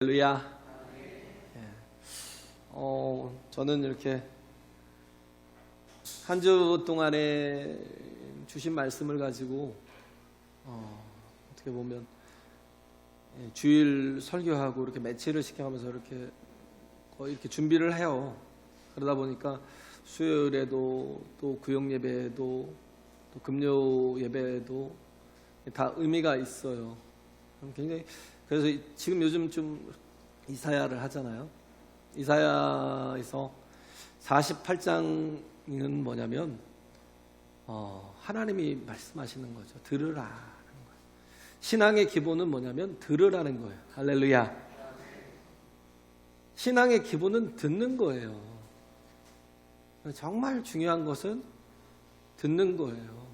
할렐루야. 저는 이렇게 한 주 동안에 주신 말씀을 가지고 어떻게 보면 주일 설교하고 이렇게 매치를 시켜가면서 이렇게 거의 이렇게 준비를 해요. 그러다 보니까 수요일에도 또 구역 예배에도 또 금요 예배에도 다 의미가 있어요. 굉장히 그래서 지금 요즘 좀 이사야를 하잖아요. 이사야에서 48장은 뭐냐면 하나님이 말씀하시는 거죠. 들으라는 거예요. 신앙의 기본은 뭐냐면 들으라는 거예요. 할렐루야. 신앙의 기본은 듣는 거예요. 정말 중요한 것은 듣는 거예요.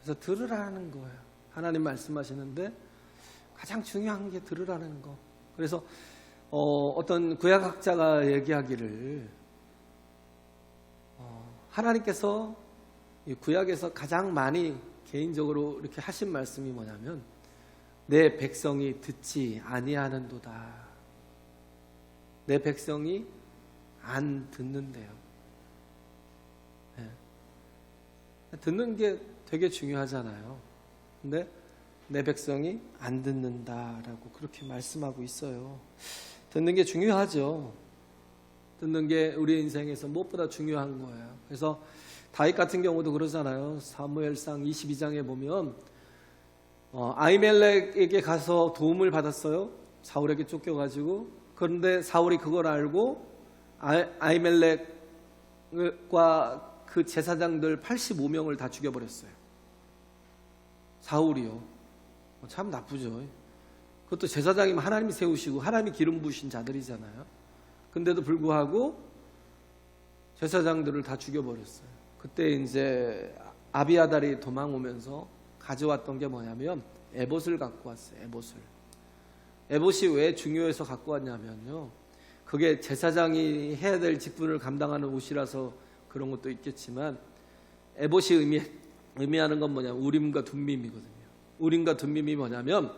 그래서 들으라는 거예요. 하나님 말씀하시는데 가장 중요한 게 들으라는 거. 그래서 어떤 구약학자가 얘기하기를 하나님께서 이 구약에서 가장 많이 개인적으로 이렇게 하신 말씀이 뭐냐면 내 백성이 듣지 아니하는도다. 내 백성이 안 듣는데요. 네. 듣는 게 되게 중요하잖아요. 근데 내 백성이 안 듣는다라고 그렇게 말씀하고 있어요. 듣는 게 중요하죠. 듣는 게 우리 인생에서 무엇보다 중요한 거예요. 그래서 다윗 같은 경우도 그러잖아요. 사무엘상 22장에 보면 아히멜렉에게 가서 도움을 받았어요. 사울에게 쫓겨가지고. 그런데 사울이 그걸 알고 아히멜렉과 그 제사장들 85명을 다 죽여버렸어요. 사울이요. 참 나쁘죠. 그것도 제사장이면 하나님이 세우시고 하나님이 기름 부으신 자들이잖아요. 근데도 불구하고 제사장들을 다 죽여버렸어요. 그때 이제 아비아달이 도망오면서 가져왔던 게 뭐냐면 에봇을 갖고 왔어요. 에봇이 왜 중요해서 갖고 왔냐면요. 그게 제사장이 해야 될 직분을 감당하는 옷이라서 그런 것도 있겠지만 에봇이 의미하는 건 뭐냐면 우림과 둠밈이거든요. 우림과 둠밈이 뭐냐면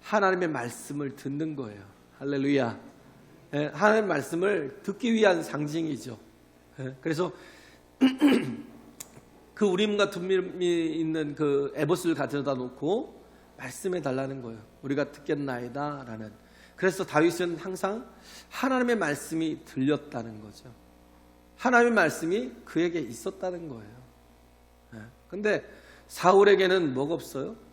하나님의 말씀을 듣는 거예요. 할렐루야. 하나님의 말씀을 듣기 위한 상징이죠. 그래서 그 우림과 둠밈이 있는 그 에봇을 가져다 놓고 말씀해 달라는 거예요. 우리가 듣겠나이다 라는. 그래서 다윗은 항상 하나님의 말씀이 들렸다는 거죠. 하나님의 말씀이 그에게 있었다는 거예요. 근데 사울에게는 뭐가 없어요?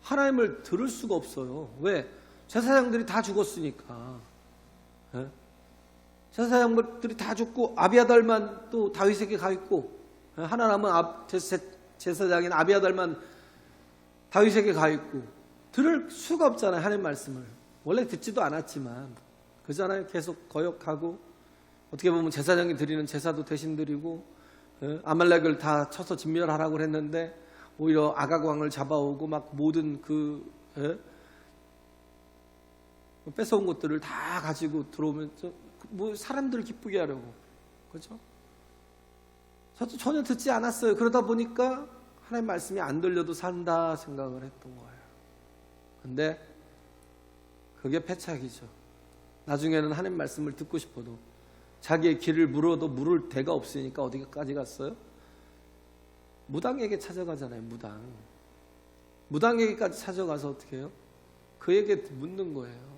하나님을 들을 수가 없어요. 왜? 제사장들이 다 죽었으니까. 제사장들이 다 죽고 아비아달만 또 다윗에게 가 있고, 하나 남은 제사장인 아비아달만 다윗에게 가 있고, 들을 수가 없잖아요. 하나님 말씀을. 원래 듣지도 않았지만 그잖아요. 계속 거역하고, 어떻게 보면 제사장이 드리는 제사도 대신 드리고, 아말렉을 다 쳐서 진멸하라고 했는데 오히려 아각 왕을 잡아오고 막 모든 뺏어온 것들을 다 가지고 들어오면 뭐 사람들을 기쁘게 하려고, 그렇죠? 저도 전혀 듣지 않았어요. 그러다 보니까 하나님 말씀이 안 들려도 산다 생각을 했던 거예요. 근데 그게 패착이죠. 나중에는 하나님 말씀을 듣고 싶어도 자기의 길을 물어도 물을 데가 없으니까 어디까지 갔어요? 무당에게 찾아가잖아요. 무당에게까지 찾아가서 어떻게 해요? 그에게 묻는 거예요.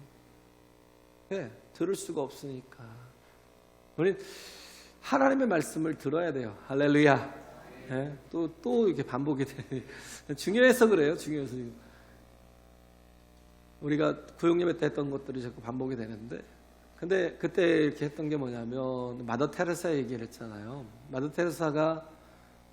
왜? 들을 수가 없으니까. 우린 하나님의 말씀을 들어야 돼요. 할렐루야. 네? 또 이렇게 반복이 돼. 중요해서 그래요. 중요해서. 우리가 구역예배 때 했던 것들이 자꾸 반복이 되는데, 근데 그때 이렇게 했던 게 뭐냐면 마더 테레사 얘기를 했잖아요. 마더 테레사가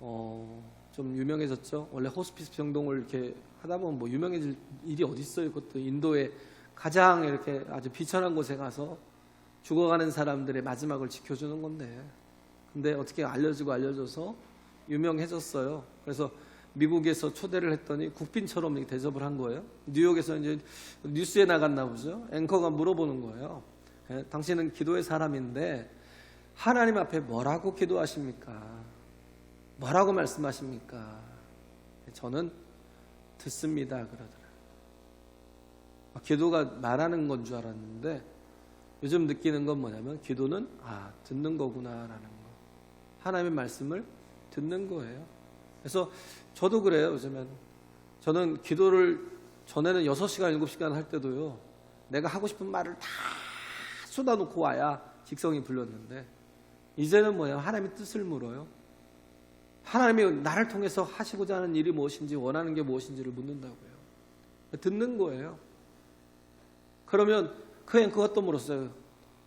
좀 유명해졌죠. 원래 호스피스 병동을 이렇게 하다 보면 뭐 유명해질 일이 어디 있어요. 그것도 인도의 가장 이렇게 아주 비천한 곳에 가서 죽어가는 사람들의 마지막을 지켜주는 건데, 근데 어떻게 알려져서 유명해졌어요. 그래서 미국에서 초대를 했더니 국빈처럼 이렇게 대접을 한 거예요. 뉴욕에서 이제 뉴스에 나갔나 보죠. 앵커가 물어보는 거예요. 당신은 기도의 사람인데 하나님 앞에 뭐라고 기도하십니까? 뭐라고 말씀하십니까? 저는 듣습니다 그러더라고요. 기도가 말하는 건 줄 알았는데 요즘 느끼는 건 뭐냐면 기도는 듣는 거구나라는 거. 하나님의 말씀을 듣는 거예요. 그래서 저도 그래요. 요즘엔 저는 기도를 전에는 6시간 7시간 할 때도요, 내가 하고 싶은 말을 다 쏟아놓고 와야 직성이 불렸는데 이제는 뭐냐, 하나님의 뜻을 물어요. 하나님이 나를 통해서 하시고자 하는 일이 무엇인지, 원하는 게 무엇인지를 묻는다고요. 듣는 거예요. 그러면 그냥 그것도 물었어요.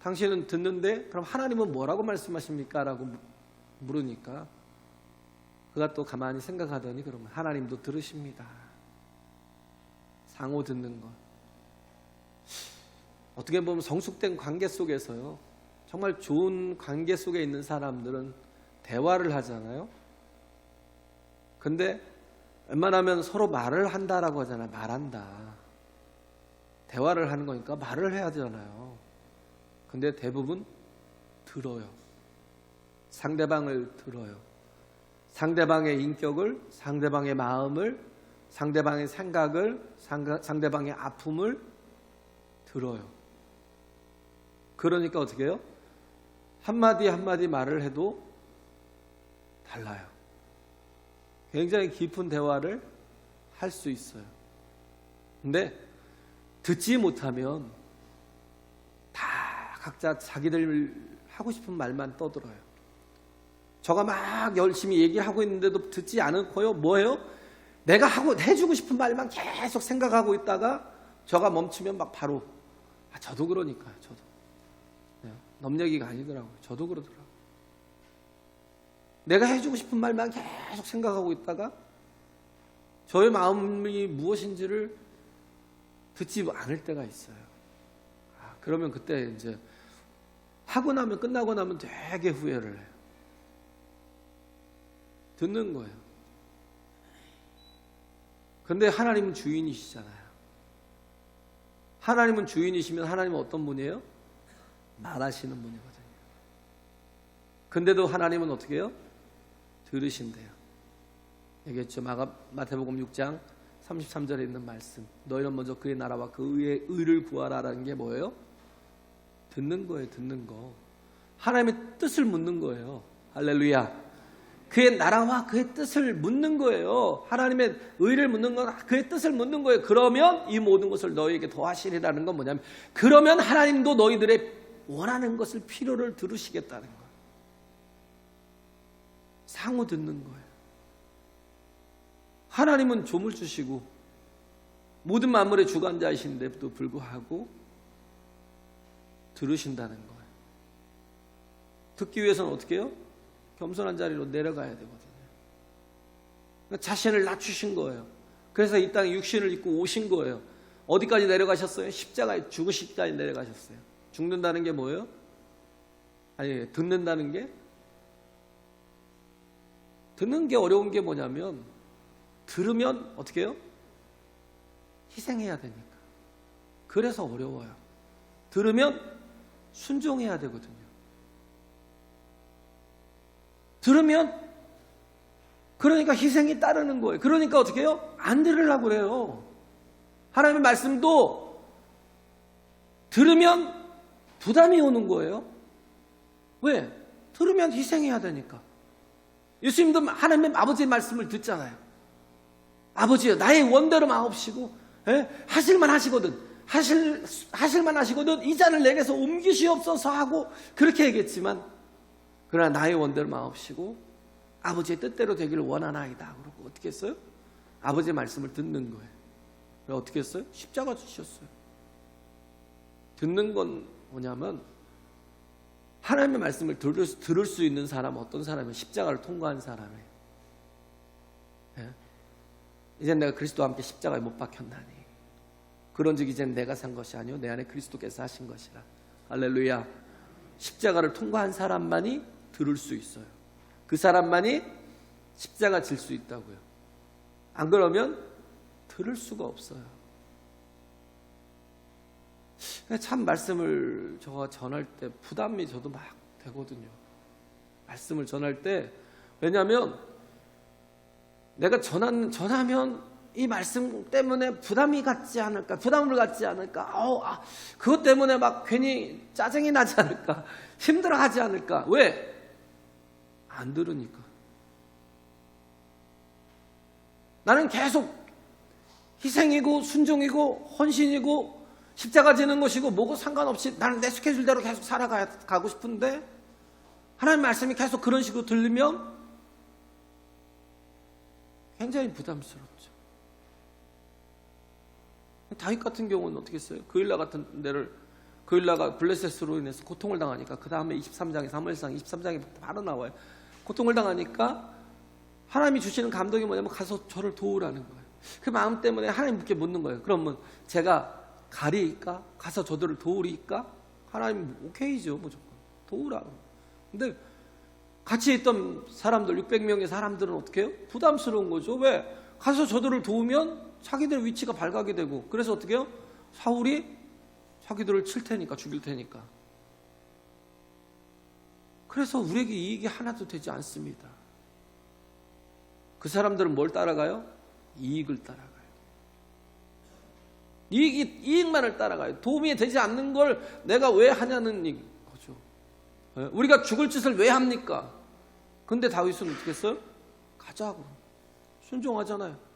당신은 듣는데 그럼 하나님은 뭐라고 말씀하십니까? 라고 물으니까 그가 또 가만히 생각하더니 그러면 하나님도 들으십니다. 상호 듣는 것. 어떻게 보면 성숙된 관계 속에서요, 정말 좋은 관계 속에 있는 사람들은 대화를 하잖아요. 근데 웬만하면 서로 말을 한다라고 하잖아요. 말한다. 대화를 하는 거니까 말을 해야 되잖아요. 근데 대부분 들어요. 상대방을 들어요. 상대방의 인격을, 상대방의 마음을, 상대방의 생각을, 상대방의 아픔을 들어요. 그러니까 어떻게 해요? 한마디 한마디 말을 해도 달라요. 굉장히 깊은 대화를 할 수 있어요. 근데 듣지 못하면 다 각자 자기들 하고 싶은 말만 떠들어요. 저가 막 열심히 얘기를 하고 있는데도 듣지 않고요. 뭐예요? 내가 해주고 싶은 말만 계속 생각하고 있다가 저가 멈추면 막 바로 저도 그러니까요. 저도. 넘 얘기가 아니더라고요. 저도 그러더라고요. 내가 해주고 싶은 말만 계속 생각하고 있다가 저의 마음이 무엇인지를 듣지 않을 때가 있어요. 그러면 그때 이제 하고 나면, 끝나고 나면 되게 후회를 해요. 듣는 거예요. 근데 하나님은 주인이시잖아요. 하나님은 주인이시면 하나님은 어떤 분이에요? 말하시는 분이거든요. 근데도 하나님은 어떻게 해요? 들으신대요. 얘기했죠. 마태복음 6장 33절에 있는 말씀. 너희는 먼저 그의 나라와 그 의를 구하라라는 게 뭐예요? 듣는 거예요. 듣는 거. 하나님의 뜻을 묻는 거예요. 할렐루야. 그의 나라와 그의 뜻을 묻는 거예요. 하나님의 의를 묻는 건 그의 뜻을 묻는 거예요. 그러면 이 모든 것을 너희에게 더하시리라는 건 뭐냐면, 그러면 하나님도 너희들의 원하는 것을, 필요를 들으시겠다는 거예요. 상호 듣는 거예요. 하나님은 조물 주시고 모든 만물의 주관자이신데도 불구하고 들으신다는 거예요. 듣기 위해서는 어떻게 해요? 겸손한 자리로 내려가야 되거든요. 그러니까 자신을 낮추신 거예요. 그래서 이 땅에 육신을 입고 오신 거예요. 어디까지 내려가셨어요? 십자가에 죽으시기까지 내려가셨어요. 죽는다는 게 뭐예요? 아니, 듣는다는 게, 듣는 게 어려운 게 뭐냐면, 들으면 어떻게 해요? 희생해야 되니까. 그래서 어려워요. 들으면 순종해야 되거든요. 들으면, 그러니까 희생이 따르는 거예요. 그러니까 어떻게 해요? 안 들으려고 그래요. 하나님의 말씀도 들으면 부담이 오는 거예요. 왜? 들으면 희생해야 되니까. 예수님도 하나님의 아버지의 말씀을 듣잖아요. 아버지여, 나의 원대로 마옵시고, 하실만 하시거든. 하실만 하시거든. 이 잔을 내게서 옮기시옵소서 하고 그렇게 얘기했지만, 그러나 나의 원대로 마옵시고 아버지의 뜻대로 되기를 원하나이다. 그러고 어떻게 했어요? 아버지의 말씀을 듣는 거예요. 그래서 어떻게 했어요? 십자가 주셨어요. 듣는 건 뭐냐면, 하나님의 말씀을 들을 수 있는 사람, 어떤 사람은 십자가를 통과한 사람이에요. 이젠 내가 그리스도와 함께 십자가에 못 박혔나니 그런즉 이젠 내가 산 것이 아니요 내 안에 그리스도께서 하신 것이라. 할렐루야. 십자가를 통과한 사람만이 들을 수 있어요. 그 사람만이 십자가 질 수 있다고요. 안 그러면 들을 수가 없어요. 참 말씀을 제가 전할 때 부담이 저도 막 되거든요. 말씀을 전할 때. 왜냐하면 내가 전하면 이 말씀 때문에 부담을 갖지 않을까? 그것 때문에 막 괜히 짜증이 나지 않을까? 힘들어하지 않을까? 왜? 안 들으니까. 나는 계속 희생이고 순종이고 헌신이고 십자가 지는 것이고 뭐고 상관없이 나는 내 스케줄대로 계속 살아가고 싶은데 하나님 말씀이 계속 그런 식으로 들리면 굉장히 부담스럽죠. 다윗 같은 경우는 어떻게 했어요? 그일라 같은 데를 그일라가 블레셋으로 인해서 고통을 당하니까 그 다음에 23장에 사무엘상 23장에 바로 나와요. 고통을 당하니까 하나님이 주시는 감동이 뭐냐면 가서 저를 도우라는 거예요. 그 마음 때문에 하나님께 묻는 거예요. 그러면 제가 가리일까? 가서 저들을 도우리까? 하나님 오케이죠, 무조건 도우라고. 근데 같이 있던 사람들 600명의 사람들은 어떻게 해요? 부담스러운 거죠. 왜? 가서 저들을 도우면 자기들 위치가 발각이 되고 그래서 어떻게 해요? 사울이 자기들을 칠 테니까 죽일 테니까. 그래서 우리에게 이익이 하나도 되지 않습니다. 그 사람들은 뭘 따라가요? 이익을 따라가요. 이익만을 따라가요. 도움이 되지 않는 걸 내가 왜 하냐는 거죠. 우리가 죽을 짓을 왜 합니까? 근데 다윗은 어떻게 했어요? 가자고. 순종하잖아요.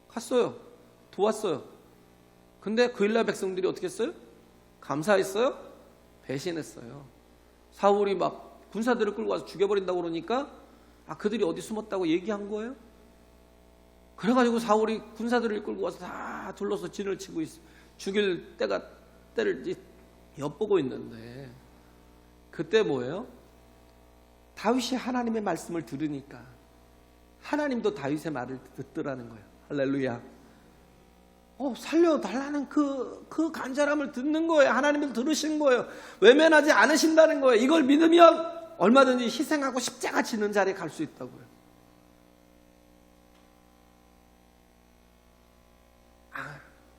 갔어요. 도왔어요. 근데 그일라 백성들이 어떻게 했어요? 감사했어요? 배신했어요. 사울이 막 군사들을 끌고 와서 죽여버린다고 그러니까 그들이 어디 숨었다고 얘기한 거예요? 그래가지고 사울이 군사들을 끌고 와서 다 둘러서 진을 치고 죽일 때를 엿보고 있는데 그때 뭐예요? 다윗이 하나님의 말씀을 들으니까 하나님도 다윗의 말을 듣더라는 거예요. 할렐루야. 살려달라는 그 간절함을 듣는 거예요. 하나님을 들으신 거예요. 외면하지 않으신다는 거예요. 이걸 믿으면 얼마든지 희생하고 십자가 지는 자리에 갈 수 있다고요.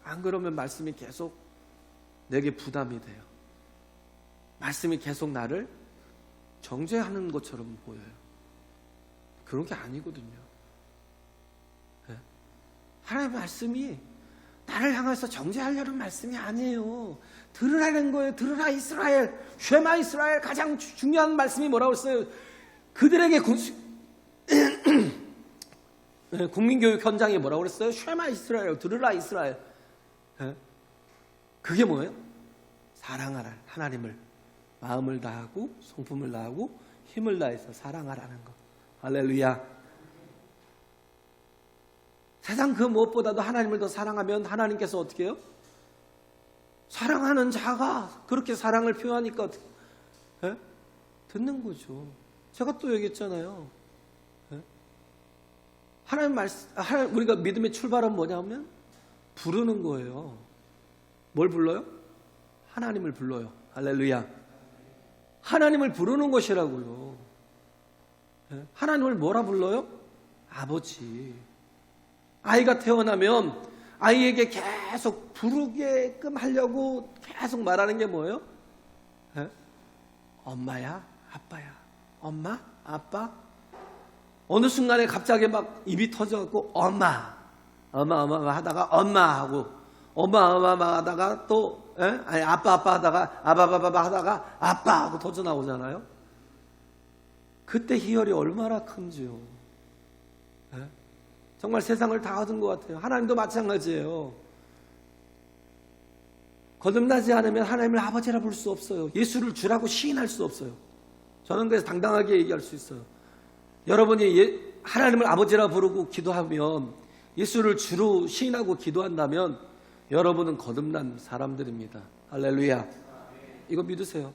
안 그러면 말씀이 계속 내게 부담이 돼요. 말씀이 계속 나를 정죄하는 것처럼 보여요. 그런 게 아니거든요. 하나님의 말씀이 나를 향해서 정죄하려는 말씀이 아니에요. 들으라는 거예요. 들으라 이스라엘. 쉐마 이스라엘. 가장 중요한 말씀이 뭐라고 했어요? 그들에게 국민교육 현장에 뭐라고 그랬어요? 쉐마 이스라엘. 들으라 이스라엘. 그게 뭐예요? 사랑하라. 하나님을 마음을 다하고 성품을 다하고 힘을 다해서 사랑하라는 거. 할렐루야. 세상 그 무엇보다도 하나님을 더 사랑하면 하나님께서 어떻게 해요? 사랑하는 자가 그렇게 사랑을 표현하니까 듣는 거죠. 제가 또 얘기했잖아요. 하나님 말씀, 우리가 믿음의 출발은 뭐냐면 부르는 거예요. 뭘 불러요? 하나님을 불러요. 할렐루야. 하나님을 부르는 것이라고요. 하나님을 뭐라 불러요? 아버지. 아이가 태어나면 아이에게 계속 부르게끔 하려고 계속 말하는 게 뭐예요? 엄마야, 아빠야. 엄마, 아빠. 어느 순간에 갑자기 막 입이 터져갖고 엄마 하다가 엄마 하고 엄마 하다가 또 아빠 하다가 아바바바 하다가 아빠 하고 터져 나오잖아요. 그때 희열이 얼마나 큰지요. 정말 세상을 다 얻은 것 같아요. 하나님도 마찬가지예요. 거듭나지 않으면 하나님을 아버지라 부를 수 없어요. 예수를 주라고 시인할 수 없어요. 저는 그래서 당당하게 얘기할 수 있어요. 여러분이 하나님을 아버지라 부르고 기도하면 예수를 주로 시인하고 기도한다면 여러분은 거듭난 사람들입니다. 할렐루야. 이거 믿으세요.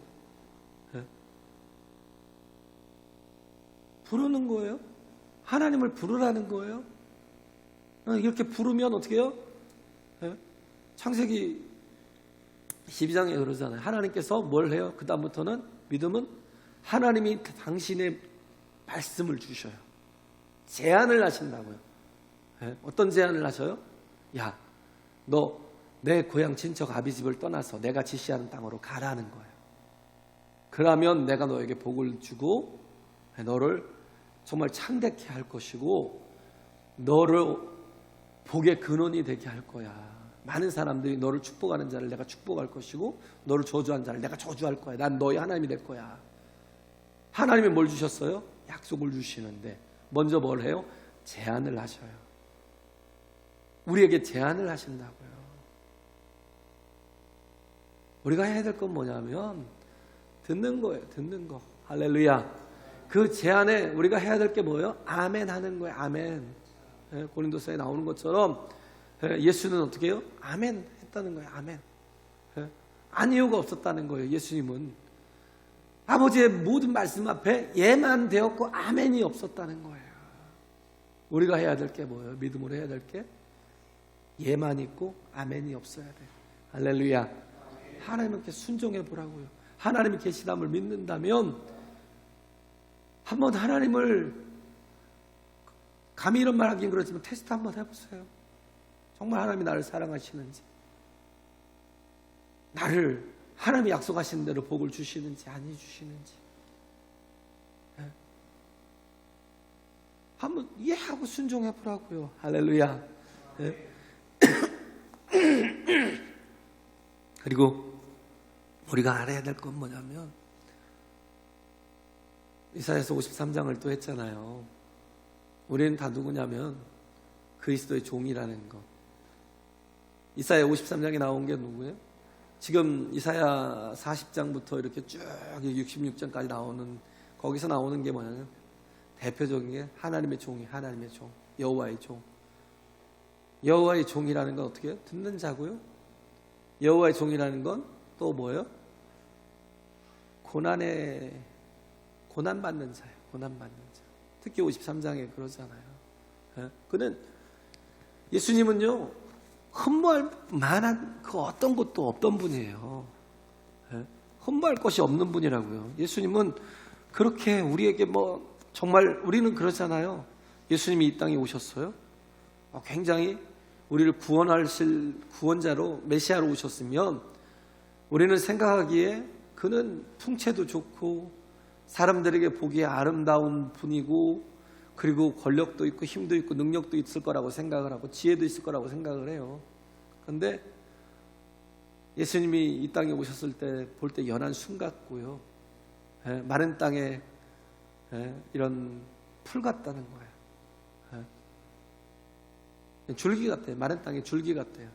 부르는 거예요. 하나님을 부르라는 거예요. 이렇게 부르면 어떻게 해요? 창세기 12장에 그러잖아요. 하나님께서 뭘 해요? 그 다음부터는 믿음은 하나님이 당신의 말씀을 주셔요. 제안을 하신다고요. 어떤 제안을 하셔요? 야, 너 내 고향 친척 아비집을 떠나서 내가 지시하는 땅으로 가라는 거예요. 그러면 내가 너에게 복을 주고 너를 정말 창대케 할 것이고 너를 복의 근원이 되게 할 거야. 많은 사람들이 너를 축복하는 자를 내가 축복할 것이고 너를 저주하는 자를 내가 저주할 거야. 난 너의 하나님이 될 거야. 하나님이 뭘 주셨어요? 약속을 주시는데 먼저 뭘 해요? 제안을 하셔요. 우리에게 제안을 하신다고요. 우리가 해야 될 건 뭐냐면 듣는 거예요. 듣는 거. 할렐루야. 그 제안에 우리가 해야 될 게 뭐예요? 아멘 하는 거예요. 아멘. 고린도서에 나오는 것처럼 예수는 어떻게 해요? 아멘 했다는 거예요. 아멘. 아니요가 없었다는 거예요. 예수님은 아버지의 모든 말씀 앞에 예만 되었고 아멘이 없었다는 거예요. 우리가 해야 될 게 뭐예요? 믿음으로 해야 될 게 예만 있고 아멘이 없어야 돼요. 할렐루야. 하나님께 순종해 보라고요. 하나님이 계시담을 믿는다면 한번 하나님을, 감히 이런 말 하긴 그렇지만 테스트 한번 해보세요. 정말 하나님이 나를 사랑하시는지, 나를 하나님이 약속하신 대로 복을 주시는지 아니 주시는지 한번 이해하고 순종해 보라고요. 할렐루야. 그리고 우리가 알아야 될 건 뭐냐면 이사야서 53장을 또 했잖아요. 우리는 다 누구냐면 그리스도의 종이라는 것. 이사야 53장에 나온 게 누구예요? 지금 이사야 40장부터 이렇게 쭉 66장까지 나오는, 거기서 나오는 게 뭐냐면 대표적인 게 하나님의 종이, 하나님의 종, 여호와의 종. 여호와의 종이라는 건 어떻게 해요? 듣는 자고요. 여호와의 종이라는 건 또 뭐예요? 고난받는 자예요. 고난받는 자. 특히 53장에 그러잖아요. 그는, 예수님은요 흠모할 만한 그 어떤 것도 없던 분이에요. 흠모할 것이 없는 분이라고요. 예수님은 그렇게 우리에게 정말 우리는 그러잖아요. 예수님이 이 땅에 오셨어요. 굉장히 우리를 구원하실 구원자로, 메시아로 오셨으면 우리는 생각하기에 그는 풍채도 좋고 사람들에게 보기에 아름다운 분이고 그리고 권력도 있고 힘도 있고 능력도 있을 거라고 생각을 하고 지혜도 있을 거라고 생각을 해요. 그런데 예수님이 이 땅에 오셨을 때 볼 때 연한 순 같고요. 마른 땅에 이런 풀 같다는 거예요. 줄기 같아요. 마른 땅에 줄기 같아요.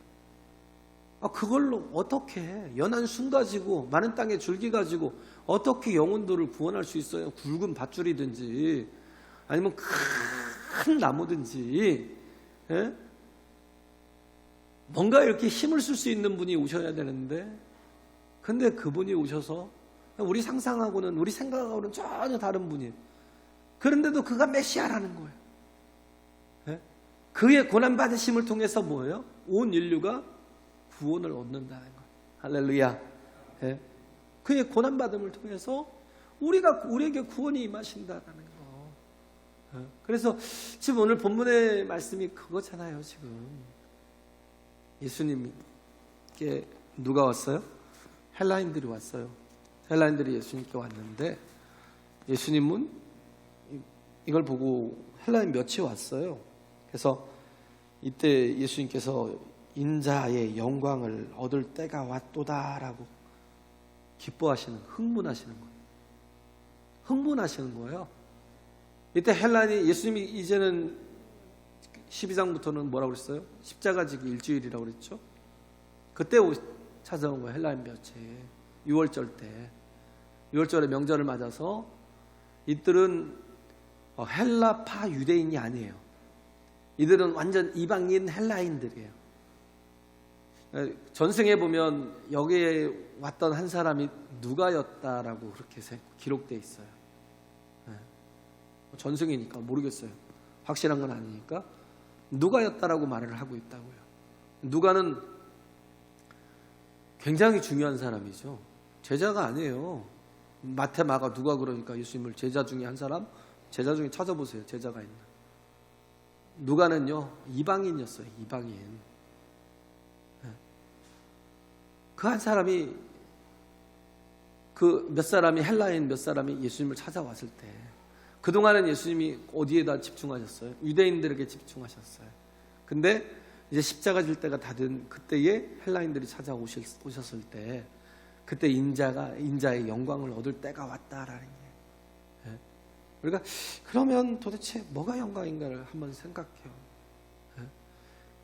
그걸로 어떻게 연한 순 가지고 마른 땅에 줄기 가지고 어떻게 영혼들을 구원할 수 있어요? 굵은 밧줄이든지 아니면 큰 나무든지 뭔가 이렇게 힘을 쓸 수 있는 분이 오셔야 되는데, 근데 그분이 오셔서 우리 상상하고는, 우리 생각하고는 전혀 다른 분이에요. 그런데도 그가 메시아라는 거예요. 그의 고난받으심을 통해서 뭐예요? 온 인류가 구원을 얻는다는 거예요. 할렐루야. 그의 고난받음을 통해서 우리에게 구원이 임하신다는 거. 그래서 지금 오늘 본문의 말씀이 그거잖아요. 지금 예수님께 누가 왔어요? 헬라인들이 왔어요. 헬라인들이 예수님께 왔는데 예수님은 이걸 보고 헬라인 몇이 왔어요. 그래서 이때 예수님께서 인자의 영광을 얻을 때가 왔도다라고 기뻐하시는, 흥분하시는 거예요. 흥분하시는 거예요. 이때 헬라인이, 예수님이 이제는 12장부터는 뭐라고 그랬어요? 십자가 지기 일주일이라고 그랬죠. 그때 찾아온 거예요. 헬라인 몇이 6월절 때, 6월절에 명절을 맞아서 이들은 헬라파 유대인이 아니에요. 이들은 완전 이방인 헬라인들이에요. 전승에 보면 여기에 왔던 한 사람이 누가였다라고 그렇게 기록되어 있어요. 전승이니까 모르겠어요. 확실한 건 아니니까 누가였다라고 말을 하고 있다고요. 누가는 굉장히 중요한 사람이죠. 제자가 아니에요. 마태, 마가, 누가 그러니까 예수님을 제자 중에 한 사람, 제자 중에 찾아보세요. 제자가 있나. 누가는요 이방인이었어요. 이방인. 그 한 사람이, 그 몇 사람이, 헬라인 몇 사람이 예수님을 찾아왔을 때 그동안은 예수님이 어디에다 집중하셨어요? 유대인들에게 집중하셨어요. 근데 이제 십자가 질 때가 다 된 그때에 헬라인들이 찾아오셨을 때 그때 인자의 영광을 얻을 때가 왔다라는 게. 예. 우리가 그러면 도대체 뭐가 영광인가를 한번 생각해요. 예.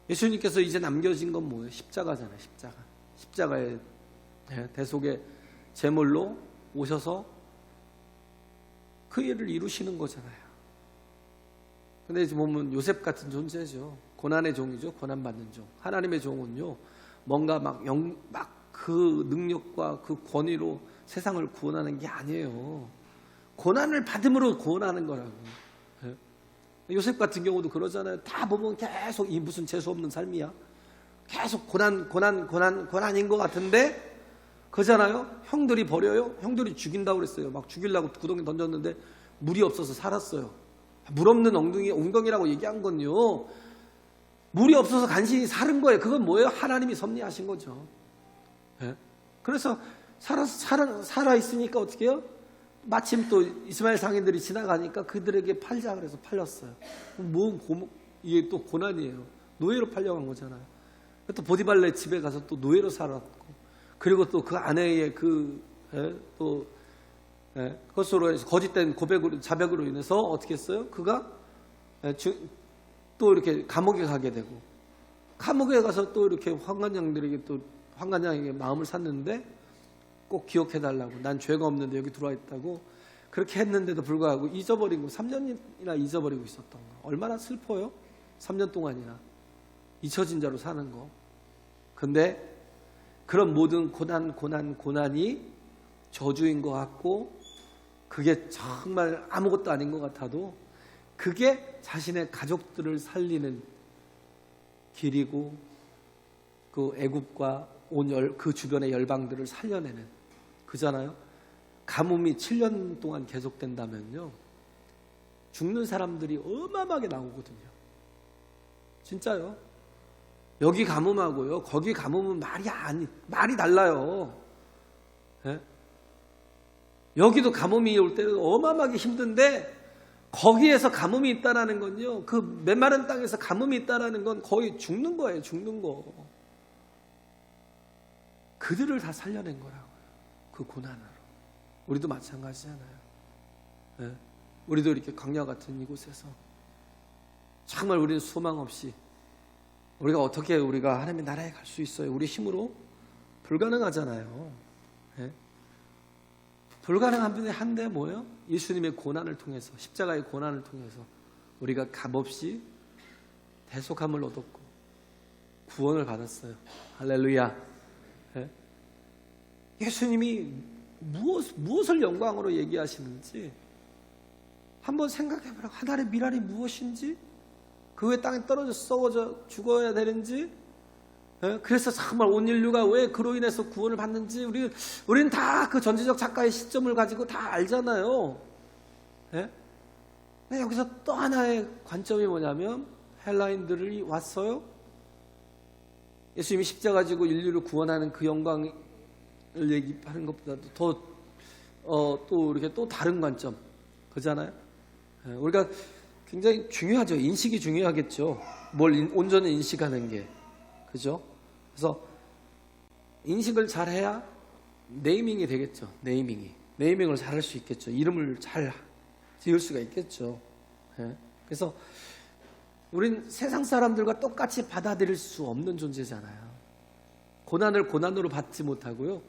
예수님께서 이제 남겨진 건 뭐예요? 십자가잖아요. 십자가의 대속의 제물로 오셔서 그 일을 이루시는 거잖아요. 근데 이제 보면 요셉 같은 존재죠. 고난의 종이죠. 고난받는 종. 하나님의 종은요, 뭔가 막 그 능력과 그 권위로 세상을 구원하는 게 아니에요. 고난을 받음으로 구원하는 거라고. 예? 요셉 같은 경우도 그러잖아요. 다 보면 계속 이 무슨 재수 없는 삶이야. 계속 고난인 것 같은데, 그잖아요. 형들이 버려요. 형들이 죽인다고 그랬어요. 막 죽이려고 구덩이 던졌는데 물이 없어서 살았어요. 물 없는 엉덩이라고 얘기한 건요, 물이 없어서 간신히 사는 거예요. 그건 뭐예요? 하나님이 섭리하신 거죠. 예? 그래서 살아있으니까 어떻게 해요? 마침 또 이스마엘 상인들이 지나가니까 그들에게 팔자 그래서 팔렸어요. 이게 또 고난이에요. 노예로 팔려간 거잖아요. 또 보디발레 집에 가서 또 노예로 살았고, 그리고 또 그 아내의 그것으로 해서 거짓된 자백으로 인해서 어떻게 했어요? 그가 또 이렇게 감옥에 가게 되고, 감옥에 가서 또 이렇게 황관장에게 마음을 샀는데 꼭 기억해달라고, 난 죄가 없는데 여기 들어와 있다고 그렇게 했는데도 불구하고 잊어버리고 3년이나 잊어버리고 있었던 거. 얼마나 슬퍼요? 3년 동안이나 잊혀진 자로 사는 거. 근데 그런 모든 고난이 저주인 것 같고, 그게 정말 아무것도 아닌 것 같아도 그게 자신의 가족들을 살리는 길이고, 그 애굽과 그 주변의 열방들을 살려내는 그잖아요. 가뭄이 7년 동안 계속된다면요, 죽는 사람들이 어마어마하게 나오거든요. 진짜요. 여기 가뭄하고요, 거기 가뭄은 말이 달라요. 예? 여기도 가뭄이 올 때는 어마어마하게 힘든데, 거기에서 가뭄이 있다라는 건요, 그 메마른 땅에서 가뭄이 있다라는 건 거의 죽는 거예요. 죽는 거. 그들을 다 살려낸 거라고요. 그 고난으로. 우리도 마찬가지잖아요. 예? 우리도 이렇게 광야 같은 이곳에서 정말 우리는 소망 없이, 우리가 어떻게 우리가 하나님의 나라에 갈 수 있어요? 우리 힘으로 불가능하잖아요. 예? 불가능한 분이 한데 뭐예요? 예수님의 고난을 통해서, 십자가의 고난을 통해서 우리가 값없이 대속함을 얻었고 구원을 받았어요. 할렐루야. 예? 예수님이 무엇을 영광으로 얘기하시는지 한번 생각해보라. 하나님의 미랄이 무엇인지, 그 왜 땅에 떨어져 썩어져 죽어야 되는지, 예? 그래서 정말 온 인류가 왜 그로 인해서 구원을 받는지 우리는 다 그 전지적 작가의 시점을 가지고 다 알잖아요. 예? 근데 여기서 또 하나의 관점이 뭐냐면, 헬라인들이 왔어요. 예수님이 십자가 지고 인류를 구원하는 그 영광을 얘기하는 것보다도 또 이렇게 또 다른 관점, 그잖아요. 예? 우리가 굉장히 중요하죠. 인식이 중요하겠죠. 뭘 온전히 인식하는 게, 그죠? 그래서 인식을 잘해야 네이밍이 되겠죠. 네이밍을 잘 할 수 있겠죠. 이름을 잘 지을 수가 있겠죠. 예? 그래서 우린 세상 사람들과 똑같이 받아들일 수 없는 존재잖아요. 고난을 고난으로 받지 못하고요,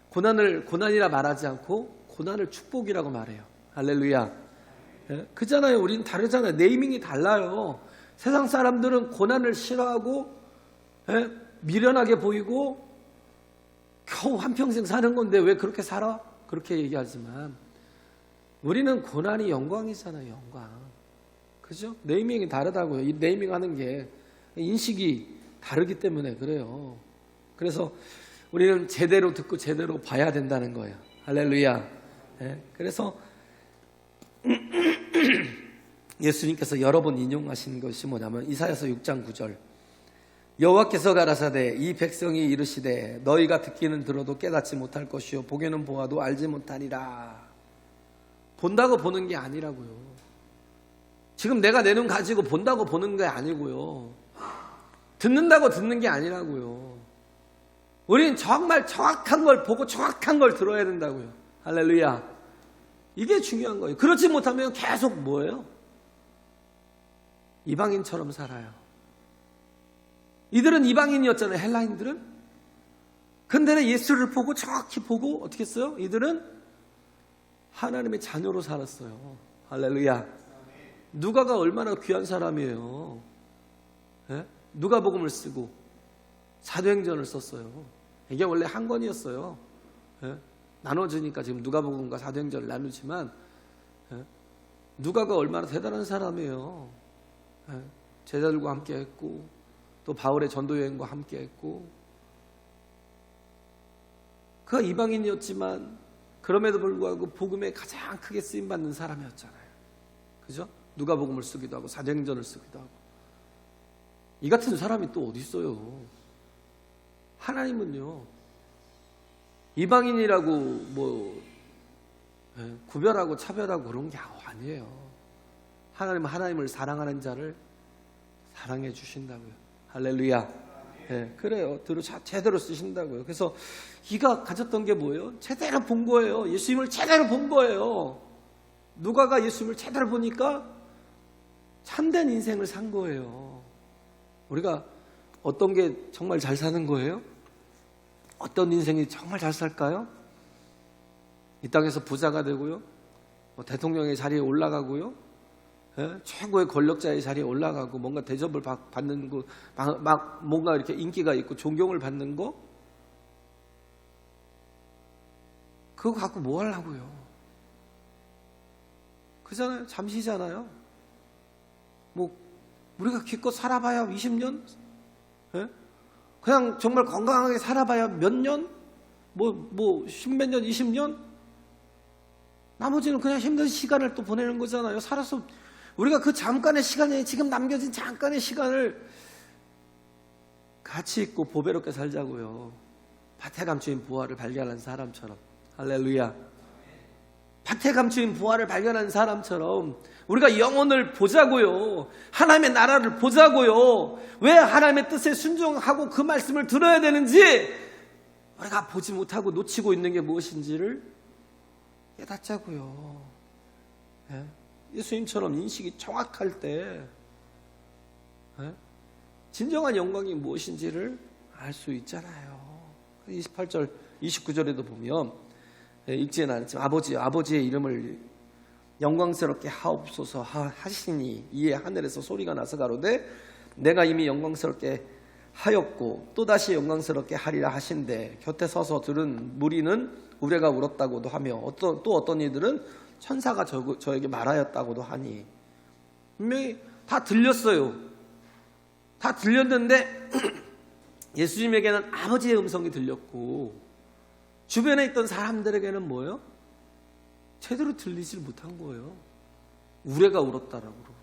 고난을 고난이라 말하지 않고 고난을 축복이라고 말해요. 할렐루야. 예? 그잖아요. 우린 다르잖아요. 네이밍이 달라요. 세상 사람들은 고난을 싫어하고, 예? 미련하게 보이고 겨우 한평생 사는 건데 왜 그렇게 살아? 그렇게 얘기하지만 우리는 고난이 영광이잖아요. 영광. 그죠? 네이밍이 다르다고요. 이 네이밍하는 게 인식이 다르기 때문에 그래요. 그래서 우리는 제대로 듣고 제대로 봐야 된다는 거예요. 할렐루야. 예? 그래서 예수님께서 여러 번 인용하신 것이 뭐냐면, 이사야서 6장 9절, 여호와께서 가라사대 이 백성이 이르시되 너희가 듣기는 들어도 깨닫지 못할 것이요 보기는 보아도 알지 못하리라. 본다고 보는 게 아니라고요. 지금 내가 내 눈 가지고 본다고 보는 게 아니고요. 듣는다고 듣는 게 아니라고요. 우리는 정말 정확한 걸 보고 정확한 걸 들어야 된다고요. 할렐루야. 이게 중요한 거예요. 그렇지 못하면 계속 뭐예요? 이방인처럼 살아요. 이들은 이방인이었잖아요. 헬라인들은. 근데 예수를 보고 정확히 보고 어떻게 했어요? 이들은 하나님의 자녀로 살았어요. 할렐루야. 누가가 얼마나 귀한 사람이에요. 예? 누가복음을 쓰고 사도행전을 썼어요. 이게 원래 한 권이었어요. 예? 나눠주니까 지금 누가복음과 사도행전을 나누지만 예? 누가가 얼마나 대단한 사람이에요. 예? 제자들과 함께 했고 또 바울의 전도여행과 함께 했고 그가 이방인이었지만 그럼에도 불구하고 복음에 가장 크게 쓰임받는 사람이었잖아요. 그죠? 누가복음을 쓰기도 하고 사도행전을 쓰기도 하고. 이 같은 사람이 또 어디 있어요? 하나님은요 이방인이라고 뭐 구별하고 차별하고 그런 게 아니에요. 하나님은 하나님을 사랑하는 자를 사랑해 주신다고요. 할렐루야. 네, 그래요. 제대로 쓰신다고요. 그래서 이가 가졌던 게 뭐예요? 제대로 본 거예요. 예수님을 제대로 본 거예요. 누가가 예수님을 제대로 보니까 참된 인생을 산 거예요. 우리가 어떤 게 정말 잘 사는 거예요? 어떤 인생이 정말 잘 살까요? 이 땅에서 부자가 되고요, 대통령의 자리에 올라가고요, 최고의 권력자의 자리에 올라가고 뭔가 대접을 받는 거, 막 뭔가 이렇게 인기가 있고 존경을 받는 거, 그거 갖고 뭐 하려고요? 그잖아요. 잠시잖아요. 뭐 우리가 기껏 살아봐야 20년? 예? 그냥 정말 건강하게 살아봐야 몇 년? 뭐 십몇 년, 20년? 나머지는 그냥 힘든 시간을 또 보내는 거잖아요. 살아서 우리가 그 잠깐의 시간에 지금 남겨진 잠깐의 시간을 가치 있고 보배롭게 살자고요. 밭에 감추인 부활을 발견한 사람처럼. 할렐루야. 밭에 감추인 부활을 발견한 사람처럼 우리가 영혼을 보자고요. 하나님의 나라를 보자고요. 왜 하나님의 뜻에 순종하고 그 말씀을 들어야 되는지 우리가 보지 못하고 놓치고 있는 게 무엇인지를 깨닫자고요. 예수님처럼 인식이 정확할 때 진정한 영광이 무엇인지를 알 수 있잖아요. 28절, 29절에도 보면 읽지는 않지만 아버지의 이름을 영광스럽게 하옵소서 하시니 이에 하늘에서 소리가 나서 가로되 내가 이미 영광스럽게 하였고 또다시 영광스럽게 하리라 하신대 곁에 서서 들은 무리는 우레가 울었다고도 하며 또 어떤 이들은 천사가 저에게 말하였다고도 하니 분명히 다 들렸어요. 다 들렸는데 예수님에게는 아버지의 음성이 들렸고 주변에 있던 사람들에게는 뭐예요? 제대로 들리질 못한 거예요. 우레가 울었다라고 그러고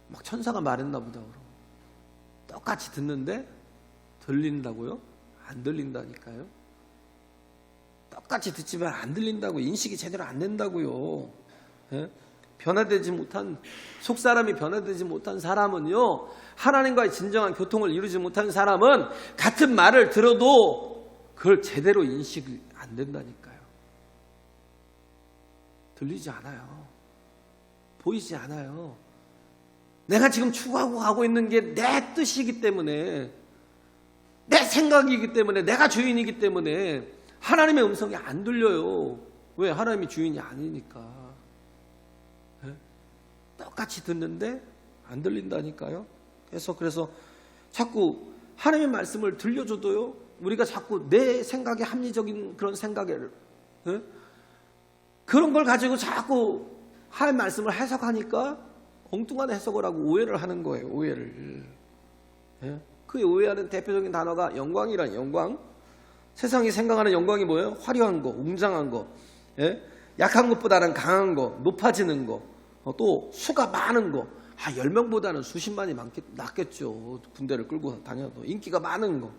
막 천사가 말했나 보다 그러고 똑같이 듣는데 들린다고요? 안 들린다니까요. 똑같이 듣지만 안 들린다고 인식이 제대로 안 된다고요. 변화되지 못한 속사람이 변화되지 못한 사람은요 하나님과의 진정한 교통을 이루지 못한 사람은 같은 말을 들어도 그걸 제대로 인식이 안 된다니까요. 들리지 않아요. 보이지 않아요. 내가 지금 추구하고 가고 있는 게 내 뜻이기 때문에 내 생각이기 때문에 내가 주인이기 때문에 하나님의 음성이 안 들려요. 왜? 하나님이 주인이 아니니까. 똑같이 듣는데 안 들린다니까요. 그래서 자꾸 하나님의 말씀을 들려줘도요 우리가 자꾸 내 생각에 합리적인 그런 생각을 그런 걸 가지고 자꾸 하나님 말씀을 해석하니까 엉뚱한 해석을 하고 오해를 하는 거예요. 오해를. 그 오해하는 대표적인 단어가 영광이란 영광. 세상이 생각하는 영광이 뭐예요? 화려한 거, 웅장한 거, 약한 것보다는 강한 거, 높아지는 거, 또 수가 많은 거. 10명보다는 수십만이 낫겠죠. 군대를 끌고 다녀도 인기가 많은 거.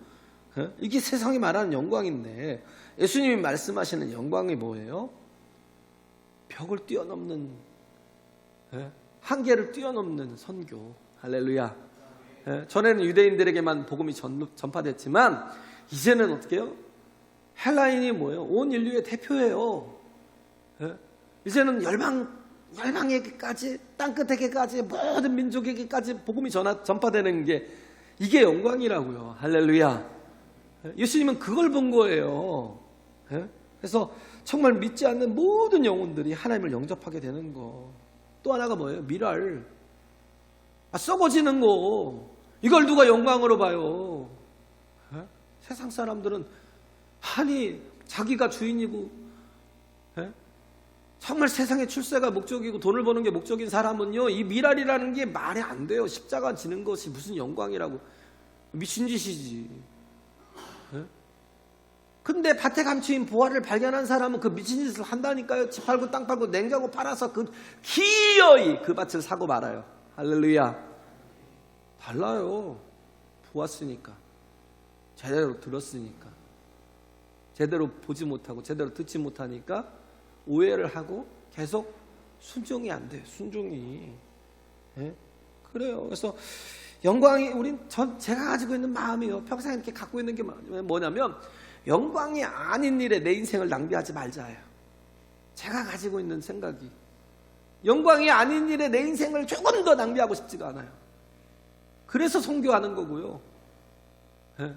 이게 세상이 말하는 영광인데 예수님이 말씀하시는 영광이 뭐예요? 벽을 뛰어넘는 한계를 뛰어넘는 선교. 할렐루야. 예, 전에는 유대인들에게만 복음이 전파됐지만 이제는 어떻게 해요? 헬라인이 뭐예요? 온 인류의 대표예요. 예? 이제는 열방에게까지, 땅끝에게까지, 모든 민족에게까지 복음이 전파되는 게 이게 영광이라고요. 할렐루야. 예? 예수님은 그걸 본 거예요. 예? 그래서 정말 믿지 않는 모든 영혼들이 하나님을 영접하게 되는 거. 또 하나가 뭐예요? 미랄. 썩어지는 거. 이걸 누가 영광으로 봐요? 예? 세상 사람들은 아니 자기가 주인이고 예? 정말 세상의 출세가 목적이고 돈을 버는 게 목적인 사람은요, 이 미랄이라는 게 말이 안 돼요. 십자가 지는 것이 무슨 영광이라고. 미친 짓이지. 예? 근데 밭에 감추인 보화를 발견한 사람은 그 미친 짓을 한다니까요. 집 팔고 땅 팔고 냉장고 팔아서 그 기어이 그 밭을 사고 말아요. 할렐루야. 달라요. 보았으니까, 제대로 들었으니까. 제대로 보지 못하고 제대로 듣지 못하니까 오해를 하고 계속 순종이 안 돼요. 순종이. 예? 그래요. 그래서 영광이 제가 가지고 있는 마음이요, 평생 이렇게 갖고 있는 게 뭐냐면, 영광이 아닌 일에 내 인생을 낭비하지 말자예요. 제가 가지고 있는 생각이 영광이 아닌 일에 내 인생을 조금 더 낭비하고 싶지가 않아요. 그래서 선교하는 거고요. 예?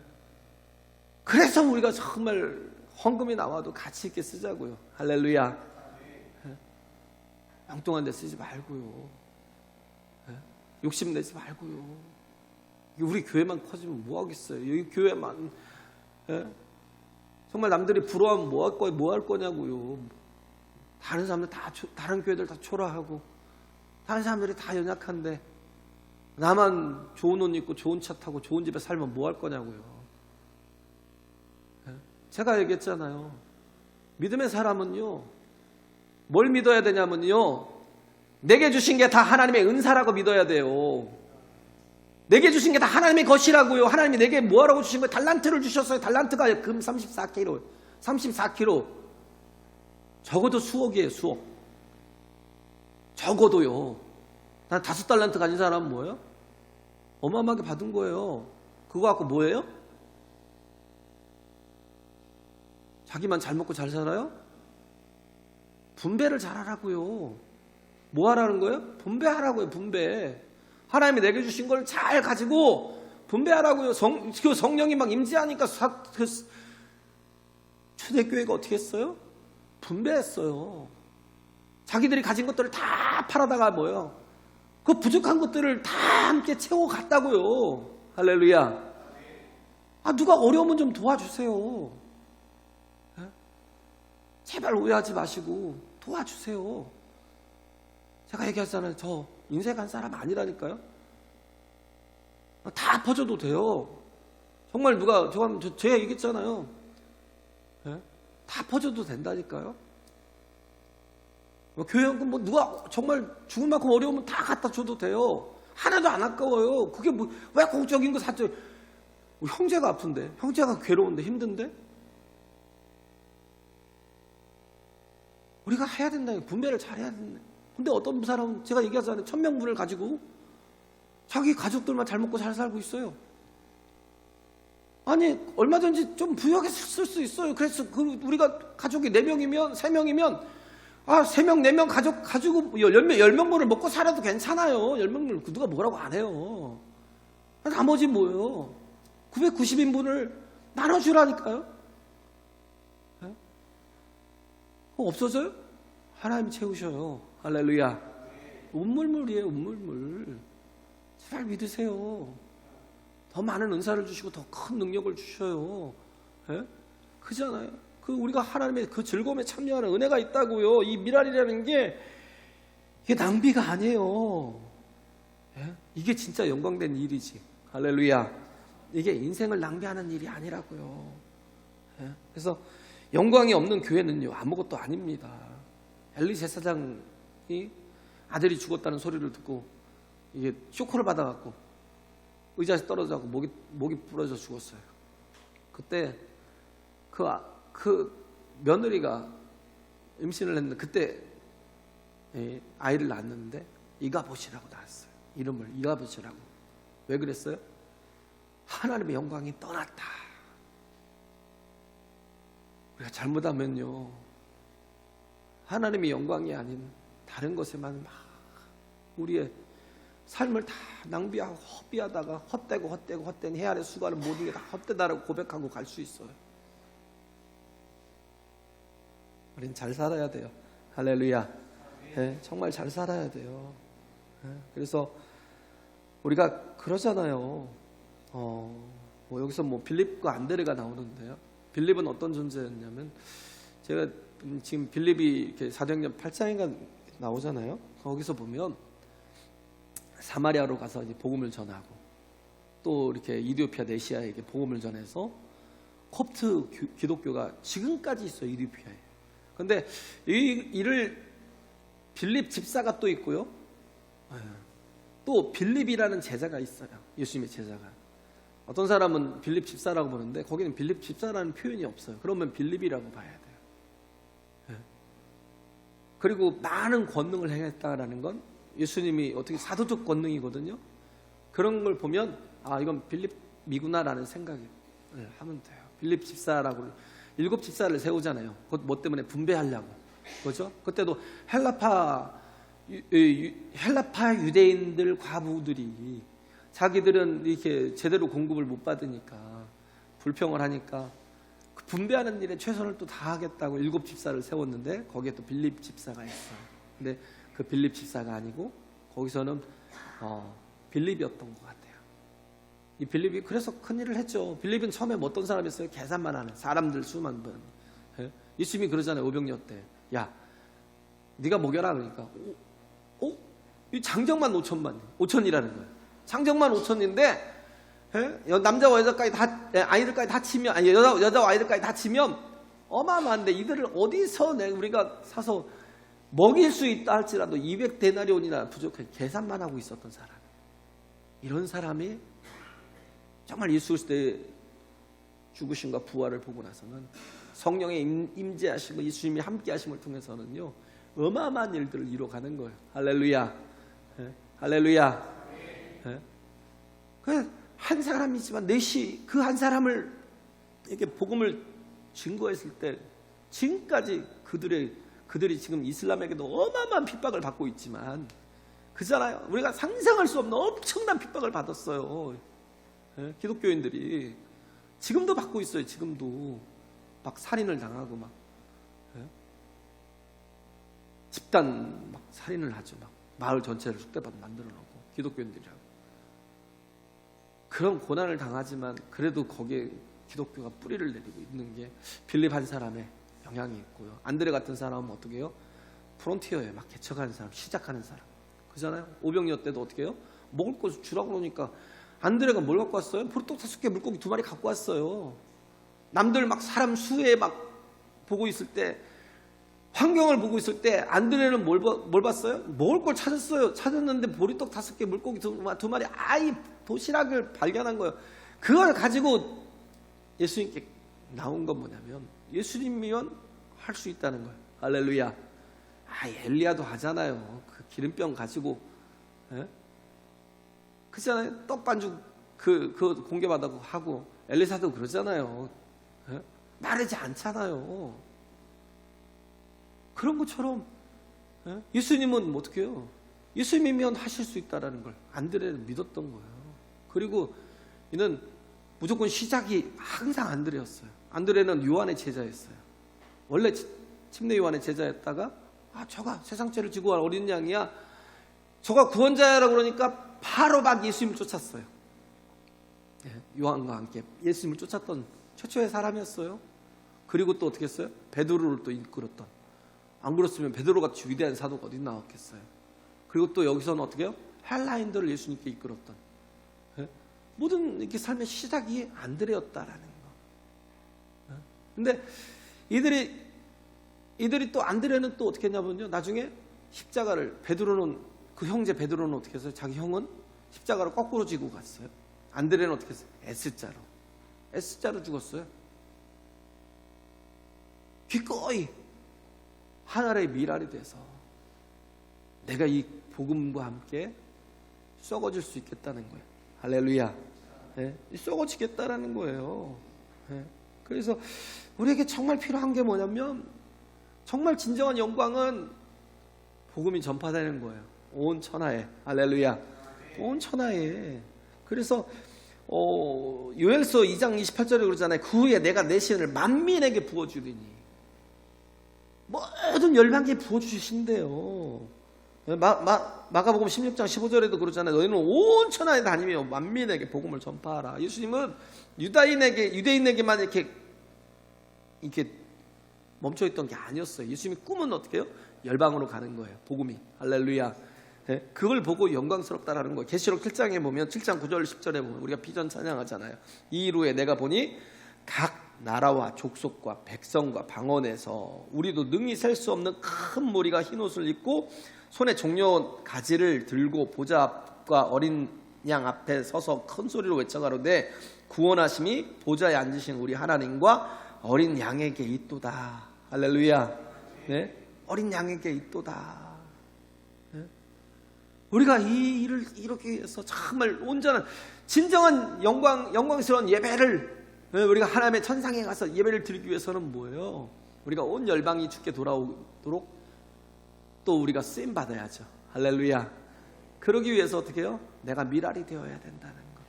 그래서 우리가 정말 헌금이 나와도 가치 있게 쓰자고요. 할렐루야. 예? 엉뚱한 데 쓰지 말고요. 예? 욕심내지 말고요. 우리 교회만 커지면 뭐 하겠어요. 여기 교회만. 예? 정말 남들이 부러워하면 뭐 할 거냐고요. 다른 사람들 다른 교회들 다 초라하고, 다른 사람들이 다 연약한데 나만 좋은 옷 입고 좋은 차 타고 좋은 집에 살면 뭐 할 거냐고요. 제가 얘기했잖아요. 믿음의 사람은요, 뭘 믿어야 되냐면요, 내게 주신 게 다 하나님의 은사라고 믿어야 돼요. 내게 주신 게 다 하나님의 것이라고요. 하나님이 내게 뭐하라고 주신 거예요? 달란트를 주셨어요. 달란트가 금 34kg. 34kg. 적어도 수억이에요. 수억. 적어도요. 난 5달란트 가진 사람은 뭐예요? 어마어마하게 받은 거예요. 그거 갖고 뭐예요? 자기만 잘 먹고 잘 살아요? 분배를 잘하라고요. 뭐 하라는 거예요? 분배하라고요. 분배. 하나님이 내게 주신 걸 잘 가지고 분배하라고요. 그 성령이 막 임재하니까 초대교회가 어떻게 했어요? 분배했어요. 자기들이 가진 것들을 다 팔아다가 뭐예요? 그 부족한 것들을 다 함께 채워갔다고요. 할렐루야. 누가 어려우면 좀 도와주세요. 제발 오해하지 마시고 도와주세요. 제가 얘기하잖아요. 저 인쇄한 사람 아니라니까요. 다 퍼줘도 돼요. 정말 누가 제가 얘기했잖아요. 다 퍼줘도 된다니까요. 교회연금 누가 정말 죽을 만큼 어려우면 다 갖다 줘도 돼요. 하나도 안 아까워요. 그게 왜 공적인 거 사죠? 형제가 아픈데, 형제가 괴로운데, 힘든데? 우리가 해야 된다. 분배를 잘해야 된다. 근데 어떤 사람은 제가 얘기하잖아요. 1000명분을 가지고 자기 가족들만 잘 먹고 잘 살고 있어요. 아니 얼마든지 좀 부유하게 쓸 수 있어요. 그래서 우리가 가족이 4명이면 3명이면 3명 4명 가지고 10명분을 먹고 살아도 괜찮아요. 10명분을 누가 뭐라고 안 해요. 나머지 뭐예요? 990인분을 나눠주라니까요. 없어져요? 하나님이 채우셔요. 할렐루야. 운물물이에요. 운물물. 제발 믿으세요. 더 많은 은사를 주시고 더 큰 능력을 주셔요. 예? 그잖아요. 우리가 하나님의 그 즐거움에 참여하는 은혜가 있다고요. 이 미랄이라는 게 이게 낭비가 아니에요. 예? 이게 진짜 영광된 일이지. 할렐루야. 이게 인생을 낭비하는 일이 아니라고요. 예? 그래서 영광이 없는 교회는요, 아무것도 아닙니다. 엘리 제사장이 아들이 죽었다는 소리를 듣고 이게 쇼크를 받아갖고 의자에서 떨어져갖고 목이 부러져 죽었어요. 그때 그 며느리가 임신을 했는데 그때 아이를 낳았는데 이가봇이라고 낳았어요. 이름을 이가봇이라고. 왜 그랬어요? 하나님의 영광이 떠났다. 우리가 잘못하면요, 하나님의 영광이 아닌 다른 것에만 막 우리의 삶을 다 낭비하고 허비하다가 헛된 해 아래 수고하는 모든 게 다 헛되다라고 고백하고 갈 수 있어요. 우리는 잘 살아야 돼요. 할렐루야. 네, 정말 잘 살아야 돼요. 네, 그래서 우리가 그러잖아요. 뭐 여기서 뭐 빌립과 안드레가 나오는데요. 빌립은 어떤 존재였냐면, 제가 지금 빌립이 이렇게 사도행전 8장인가 나오잖아요. 거기서 보면 사마리아로 가서 이제 복음을 전하고, 또 이렇게 이디오피아 네시아에게 복음을 전해서 콥트 기독교가 지금까지 있어요. 이디오피아에. 근데 이 일을 빌립 집사가 또 있고요. 또 빌립이라는 제자가 있어요. 예수님의 제자가. 어떤 사람은 빌립 집사라고 보는데 거기는 빌립 집사라는 표현이 없어요. 그러면 빌립이라고 봐야 돼요. 그리고 많은 권능을 행했다라는 건 예수님이 어떻게 사도적 권능이거든요. 그런 걸 보면 아, 이건 빌립이구나라는 생각이 하면 돼요. 빌립 집사라고 7 집사를 세우잖아요. 뭐 때문에 분배하려고. 그렇죠? 그때도 헬라파 유대인들 과부들이 자기들은 이렇게 제대로 공급을 못 받으니까 불평을 하니까 그 분배하는 일에 최선을 또 다하겠다고 7 집사를 세웠는데 거기에 또 빌립 집사가 있어요. 근데 그 빌립 집사가 아니고 거기서는 빌립이었던 것 같아요. 이 빌립이 그래서 큰일을 했죠. 빌립은 처음에 어떤 사람이었어요? 계산만 하는 사람들 수만 번. 예수님이 그러잖아요. 오병이어 때. 야, 네가 먹여라. 그러니까 이 장정만 5천이라는 거예요. 장정만 5천인데 남자와 여자까지 다 아이들까지 다 치면 아니 여자와 아이들까지 다 치면 어마어마한데 이들을 어디서 우리가 사서 먹일 수 있다 할지라도 200데나리온이나 부족해 계산만 하고 있었던 사람. 이런 사람이 정말 예수 그리스도의 죽으심과 부활을 보고 나서는 성령의 임재하심과 예수님이 함께하심을 통해서는요 어마어마한 일들을 이뤄가는 거예요. 할렐루야. 할렐루야. 한 사람이지만 넷이 그 한 사람을 이렇게 복음을 증거했을 때 지금까지 그들이 지금 이슬람에게도 어마어마한 핍박을 받고 있지만 그잖아요. 우리가 상상할 수 없는 엄청난 핍박을 받았어요. 기독교인들이 지금도 받고 있어요. 지금도 막 살인을 당하고 막 집단 막 살인을 하죠. 막 마을 전체를 쑥대밭 만들어 놓고 기독교인들이라고 그런 고난을 당하지만 그래도 거기에 기독교가 뿌리를 내리고 있는 게 빌립 한 사람의 영향이 있고요. 안드레 같은 사람은 어떻게 해요? 프론티어에 막 개척하는 사람, 시작하는 사람 그잖아요. 오병이어 때도 어떻게 해요? 먹을 거 주라고 그러니까 안드레가 뭘 갖고 왔어요? 보리떡 5개 물고기 2마리 갖고 왔어요. 남들 막 사람 수에 막 보고 있을 때 환경을 보고 있을 때 안드레는 뭘 봤어요? 먹을 걸 찾았어요. 찾았는데 보리떡 5개 물고기 2마리 아이 도시락을 발견한 거예요. 그걸 가지고 예수님께 나온 건 뭐냐면 예수님이면 할 수 있다는 거예요. 할렐루야. 엘리야도 하잖아요. 그 기름병 가지고 그잖아요. 떡 반죽 그 공개받아고 하고 엘리사도 그러잖아요. 마르지 않잖아요. 그런 것처럼 예수님은 어떻게 해요? 예수님이면 하실 수 있다라는 걸 안드레는 믿었던 거예요. 그리고 이는 무조건 시작이 항상 안드레였어요. 안드레는 요한의 제자였어요. 원래 침례 요한의 제자였다가 저가 세상죄를 지고 갈 어린 양이야. 저가 구원자라고 그러니까 바로 막 예수님을 쫓았어요. 요한과 함께 예수님을 쫓았던 최초의 사람이었어요. 그리고 또 어떻게 했어요? 베드로를 또 이끌었던. 안 그렇으면 베드로같이 위대한 사도가 어디 나왔겠어요. 그리고 또 여기서는 어떻게 해요? 헬라인들을 예수님께 이끌었던. 모든 이렇게 삶의 시작이 안드레였다라는 거. 근데 이들이 또 안드레는 또 어떻게 했냐면요. 나중에 십자가를 베드로는 그 형제 베드로는 어떻게 했어요? 자기 형은 십자가를 거꾸로 지고 갔어요. 안드레는 어떻게 했어요? S자로 죽었어요. 기꺼이 하늘의 미랄이 돼서 내가 이 복음과 함께 썩어질 수 있겠다는 거예요. 할렐루야. 예? 썩어지겠다라는 거예요. 예? 그래서 우리에게 정말 필요한 게 뭐냐면 정말 진정한 영광은 복음이 전파되는 거예요. 온 천하에. 할렐루야. 온 천하에. 그래서 요엘서 2장 28절에 그러잖아요. 그 후에 내가 내 시은을 만민에게 부어주리니. 모든 열방에 부어주신대요. 마가복음 16장 15절에도 그러잖아요. 너희는 온 천하에 다니며 만민에게 복음을 전파하라. 예수님은 유대인에게만 이렇게 멈춰있던 게 아니었어요. 예수님의 꿈은 어떻게 해요? 열방으로 가는 거예요. 복음이. 할렐루야. 네? 그걸 보고 영광스럽다라는 거예요. 계시록 7장에 보면 7장 9절 10절에 보면 우리가 비전 찬양하잖아요. 이 이후에 내가 보니 각 나라와 족속과 백성과 방언에서 우리도 능히 셀 수 없는 큰 무리가 흰옷을 입고 손에 종려 가지를 들고 보좌 앞과 어린 양 앞에 서서 큰 소리로 외쳐가로되 구원하심이 보좌에 앉으신 우리 하나님과 어린 양에게 있도다. 할렐루야. 네? 어린 양에게 있도다. 네? 우리가 이 일을 이렇게 해서 정말 온전한 진정한 영광스러운 예배를 우리가 하나님의 천상에 가서 예배를 드리기 위해서는 뭐예요? 우리가 온 열방이 주께 돌아오도록 또 우리가 쓰임 받아야죠. 할렐루야. 그러기 위해서 어떻게 해요? 내가 미랄이 되어야 된다는 거.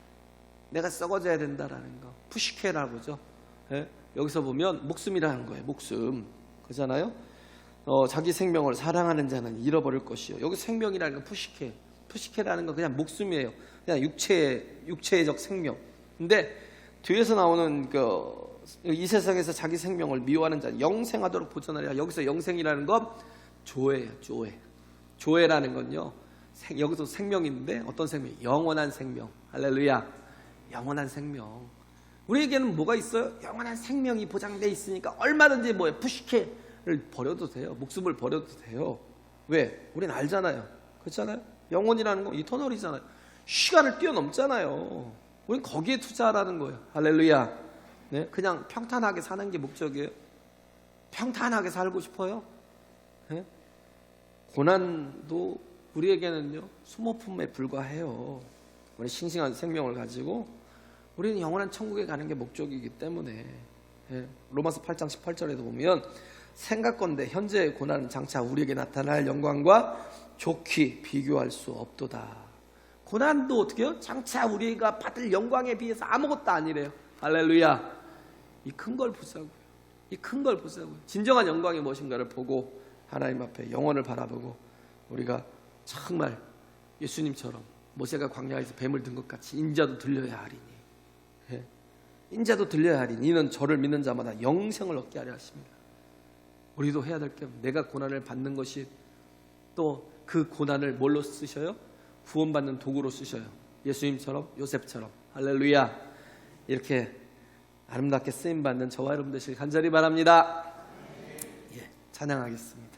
내가 썩어져야 된다는 거. 푸시케라고 하죠. 네? 여기서 보면 목숨이라는 거예요. 목숨. 그잖아요. 자기 생명을 사랑하는 자는 잃어버릴 것이요. 여기 생명이라는 건 푸시케. 푸시케라는 건 그냥 목숨이에요. 그냥 육체적 생명. 근데 뒤에서 나오는 이 세상에서 자기 생명을 미워하는 자 영생하도록 보존하리라. 여기서 영생이라는 건 조회예요. 조회라는 건요. 여기서 생명인데 어떤 생명? 영원한 생명. 할렐루야. 영원한 생명. 우리에게는 뭐가 있어요? 영원한 생명이 보장되어 있으니까 얼마든지 푸시케를 버려도 돼요. 목숨을 버려도 돼요. 왜? 우리는 알잖아요. 그렇잖아요? 영원이라는 건 이터널이잖아요. 시간을 뛰어넘잖아요. 우린 거기에 투자하라는 거예요. 할렐루야. 네? 그냥 평탄하게 사는 게 목적이에요. 평탄하게 살고 싶어요? 네? 고난도 우리에게는요 소모품에 불과해요. 우리 싱싱한 생명을 가지고 우리는 영원한 천국에 가는 게 목적이기 때문에 로마서 8장 18절에도 보면 생각건대 현재의 고난은 장차 우리에게 나타날 영광과 좋게 비교할 수 없도다. 고난도 어떻게 해요? 장차 우리가 받을 영광에 비해서 아무것도 아니래요. 할렐루야. 이 큰 걸 보자고요. 이 큰 걸 보자고요. 진정한 영광이 무엇인가를 보고 하나님 앞에 영원을 바라보고 우리가 정말 예수님처럼 모세가 광야에서 뱀을 든 것 같이 인자도 들려야 하리니 인자도 들려야 하리니 이는 저를 믿는 자마다 영생을 얻게 하려 하십니다. 우리도 해야 될 게 내가 고난을 받는 것이 또 그 고난을 뭘로 쓰셔요? 구원받는 도구로 쓰셔요. 예수님처럼 요셉처럼. 할렐루야. 이렇게 아름답게 쓰임받는 저와 여러분 되시길 간절히 바랍니다. 찬양하겠습니다.